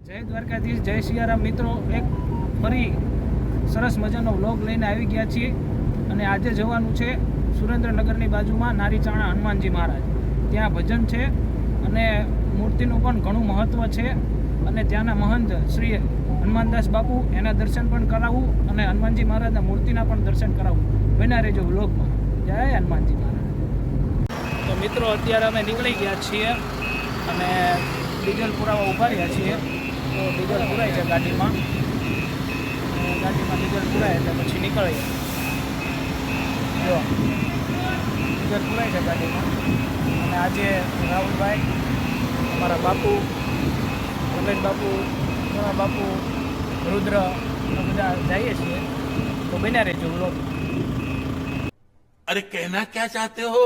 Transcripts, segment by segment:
જય દ્વારકાધીશ, જય સિયારામ મિત્રો. એક ફરી સરસ મજાનો વ્લોગ લઈને આવી ગયા છીએ અને આજે જવાનું છે સુરેન્દ્રનગરની બાજુમાં નારીચાણા હનુમાનજી મહારાજ. ત્યાં ભજન છે અને મૂર્તિનું પણ ઘણું મહત્ત્વ છે અને ત્યાંના મહંત શ્રી હનુમાનદાસ બાપુ એના દર્શન પણ કરાવવું અને હનુમાનજી મહારાજના મૂર્તિના પણ દર્શન કરાવવું. બન્યા રહેજો વ્લોગમાં. જય હનુમાનજી મહારાજ. તો મિત્રો અત્યારે અમે નીકળી ગયા છીએ અને ડીઝલ પુરાવા ઊભા રહ્યા છીએ. તો ડીઝલ પુરાય છે ગાડીમાં ડીઝલ પુરાય એટલે પછી નીકળીએ. જો ડીઝલ પુરાય છે ગાડીમાં અને આજે રાહુલભાઈ, અમારા બાપુ, રમેશ બાપુ, સોના બાપુ, રુદ્ર બધા જઈએ છીએ. તો બન્યા રહેજો વ્લોગ. अरे कहना क्या चाहते हो?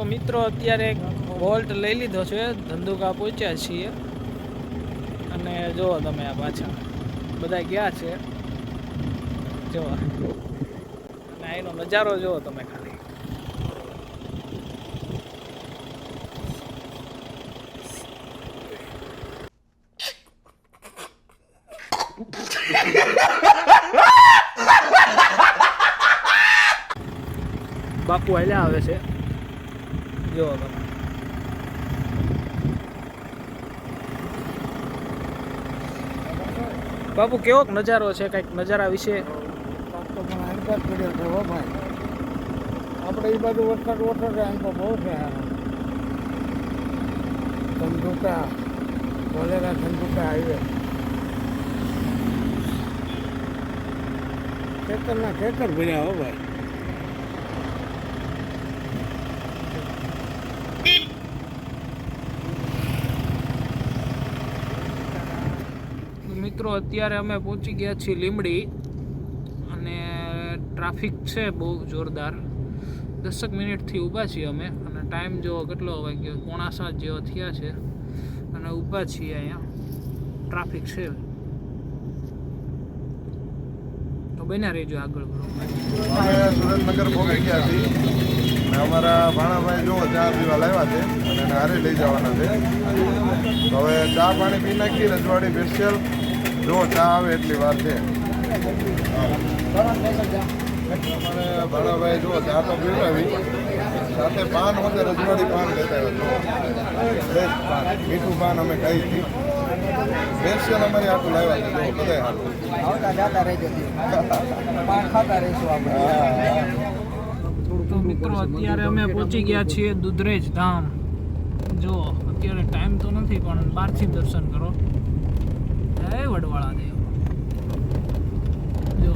મિત્રો અત્યારે વોલ્ટ લઈ લીધો છે, ધંધુકા પહોંચ્યા છીએ અને જુઓ તમે આ પાછા બધા ગયા છે. જુઓ અને એનો નજારો જુઓ તમે ખાલી. બાપુ હાલ્યા આવે છે. જો તમે બાપુ કેવો નજારો છે, કંઈક નજારા વિશે? આપણે એ બાજુ વરસાદ એમ તો બહુ છે. ધંધુકા બોલેરા ધંધુકા હાઈવે ખેતર ભર્યા હો ભાઈ. મિત્રો અત્યારે અમે પહોંચી ગયા છીએ લીંબડી અને ટ્રાફિક છે બહુ જોરદાર. 10 મિનિટથી ઊભા છીએ અમે અને ટાઈમ જો કેટલો વાગ્યો, 6:45 જેવો થયા છે અને ઊભા છીએ. અહીંયા ટ્રાફિક છે. તો બન્યા રહેજો આગળ. અમે સુરેન્દ્રનગર પહોંચી ગયા છીએ અને અમારા ભાણાભાઈ જો ચા પીવા લાવ્યા છે અને એને હારે લઈ જવાના છે. તો હવે ચા પાણી પી નાખી. રજવાડી સ્પેશિયલ જો ચા આવે એટલી વાર છે. અમારે ભાણાભાઈ જો ચા તો પીવડાવી, સાથે પાન વગર રજવાડી પાન લેતા આવ્યા. મીઠું પાન અમે ખાઈ હતી. સ્પેશિયલ અમારી આટલું લાવ્યા છે. જો બધાય હાટું તો મિત્રો અત્યારે અમે પહોંચી ગયા છીએ દુધરેજ ધામ. જો અત્યારે ટાઈમ તો નથી પણ બહારથી દર્શન કરો. જય વડવાળા દેવ. જો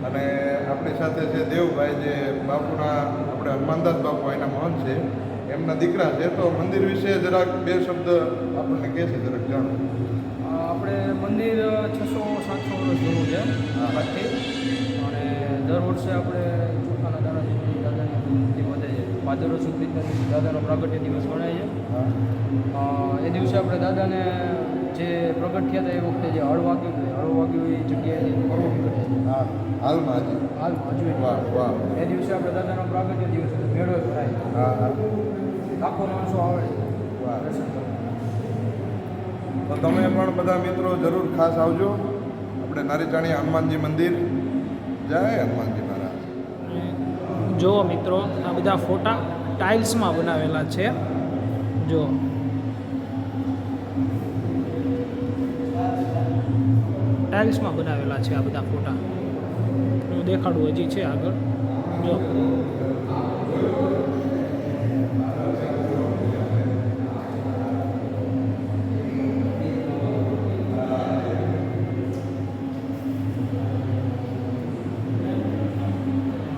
અને આપણી સાથે છે દેવભાઈ, જે બાપુના આપણે હનુમાનદાસ બાપુ એના મહંત છે, એમના દીકરા છે. તો મંદિર વિશે જરાક બે શબ્દ આપણને કહે છે, જરાક જાણો. આપણે મંદિર 600-700 વર્ષ જૂનું છે આજથી, અને દર વર્ષે આપણે ચોખાના દાણાથી દાદાની મૂર્તિ વધે છે. ભાદરવો સુદ બીજના દાદાનો પ્રાગટ્ય દિવસ મનાય છે. એ દિવસે આપણે દાદાને જે પ્રગટ થયા હતા એ વખતે જે હળ વાગ્યું એ જગ્યાએ ફરવો નીકળે છે. હા, હાલમાં હજી. હાલમાં હજુ વાહ વાહ. એ દિવસે આપણે દાદાનો પ્રાગટ્ય દિવસ એટલે મેળો ભરાય, હા હા, લાખો માણસો આવે વાહ. દર્શન કરવા. તો તમે પણ બધા મિત્રો જરૂર ખાસ આવજો આપણે નારીચાણી હનુમાનજી મંદિર. જય હનુમાનજી મહારાજ. જુઓ મિત્રો, આ બધા ફોટા ટાઇલ્સમાં બનાવેલા છે. જો ટાઇલ્સમાં બનાવેલા છે આ બધા ફોટા. હું દેખાડું, હજી છે આગળ. જો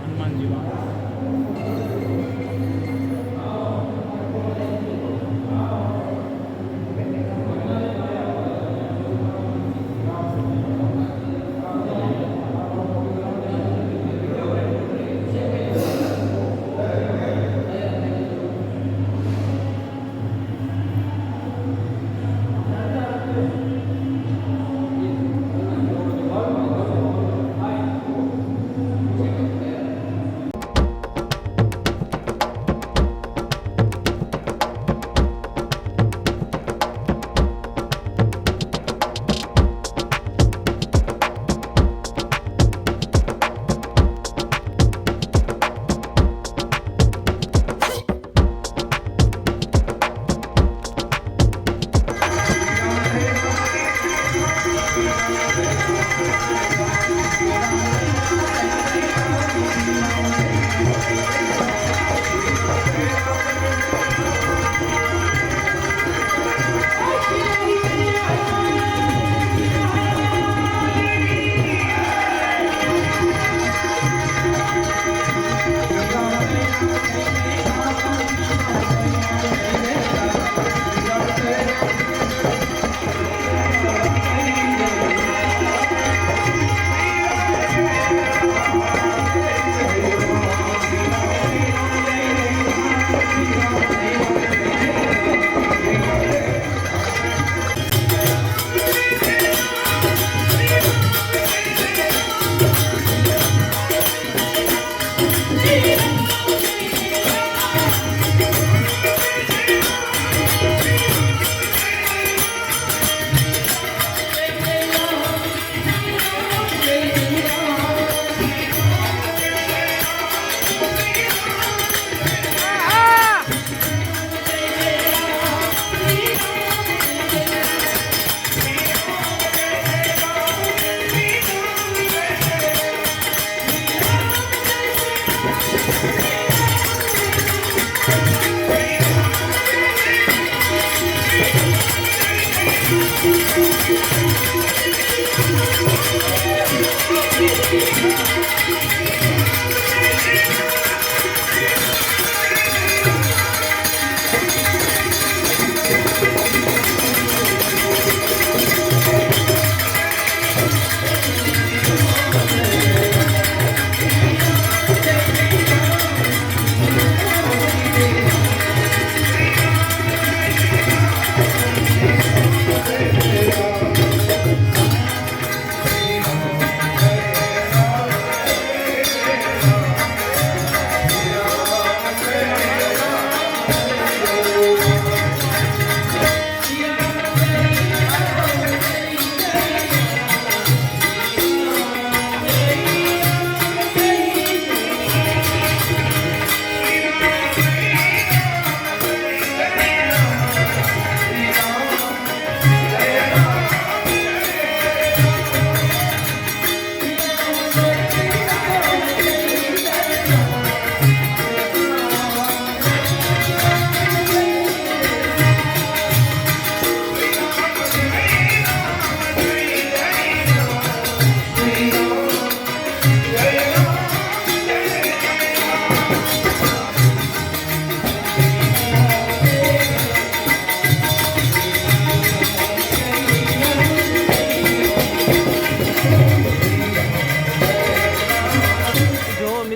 હનુમાનજી બાપા.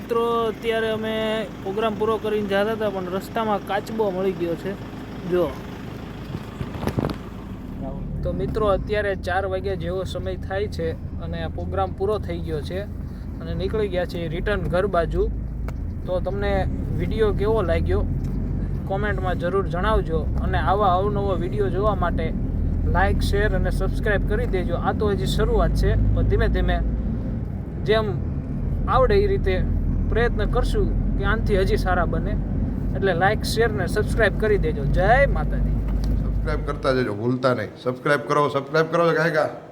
મિત્રો અત્યારે અમે પ્રોગ્રામ પૂરો કરીને જતા હતા પણ રસ્તામાં કાચબો મળી ગયો છે જો. તો મિત્રો અત્યારે 4 વાગ્યા જેવો સમય થાય છે અને આ પ્રોગ્રામ પૂરો થઈ ગયો છે અને નીકળી ગયા છે રિટર્ન ઘર બાજુ. તો તમને વિડીયો કેવો લાગ્યો કોમેન્ટમાં જરૂર જણાવજો અને આવા અવનવો વિડીયો જોવા માટે લાઇક શેર અને સબસ્ક્રાઈબ કરી દેજો. આ તો હજી શરૂઆત છે પણ ધીમે ધીમે જેમ આવડે એ રીતે પ્રયત્ન કરશું કે આનાથી હજી સારા બને. એટલે લાઇક શેર ને સબસ્ક્રાઈબ કરી દેજો. જય માતાજી. સબસ્ક્રાઈબ કરતા જજો, ભૂલતા નહીં. સબસ્ક્રાઈબ કરો કાંઈ